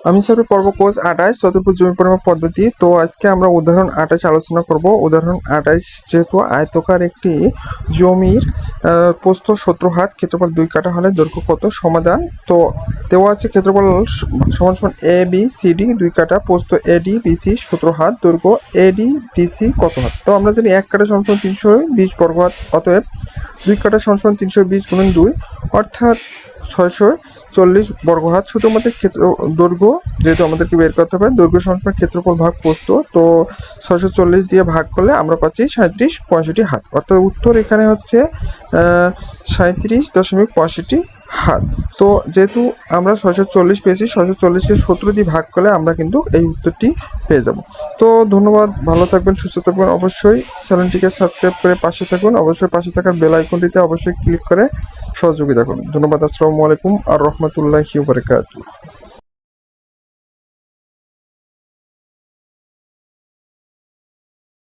আমি স্যার পর্ব কোর্স 28 চতুর্ভুজ জমি পরিমাপ পদ্ধতি। তো আজকে আমরা উদাহরণ 28 আলোচনা করব। উদাহরণ 28 যেহেতু আয়তকার একটি জমির প্রস্থ 17 হাত, ক্ষেত্রফল 2 কাঠা হলে দৈর্ঘ্য কত? সমাধান। তো দেওয়া আছে ক্ষেত্রফল সমান সমান এ বি সি ডি 2 কাঠা, প্রস্থ এডি বিসি 17 হাত, দৈর্ঘ্য এডি ডিসি কত হাত? তো আমরা জানি 1 কাঠা সমান সমান 320 বর্গ হাত, অতএব 2 কাঠা সমান সমান 320 গুণন 2 অর্থাৎ 640 বর্গ হাত। শুধুমাত্র ক্ষেত্র দৈর্ঘ্য যেহেতু আমাদেরকে বের করতে হবে, দৈর্ঘ্য সমান ক্ষেত্রফল ভাগ প্রস্থ, তো 640 দিয়ে ভাগ করলে আমরা পাচ্ছি 37.65 হাত। অর্থাৎ উত্তর এখানে হচ্ছে 37.65 হাত। তো যেহেতু আমরা 640 পেয়েছি, 640কে 17 দিয়ে ভাগ করলে আমরা কিন্তু এই উত্তরটি পেয়ে যাব। তো ধন্যবাদ, ভালো থাকবেন, সুস্থ থাকবেন। অবশ্যই চ্যানেলটিকে সাবস্ক্রাইব করে পাশে থাকুন। অবশ্যই পাশে থাকার বেল আইকনটিতে অবশ্যই ক্লিক করে সহযোগিতা করুন। ধন্যবাদ। আসসালামু আলাইকুম আর রহমতুল্লাহি ওয়া বারাকাতুহু।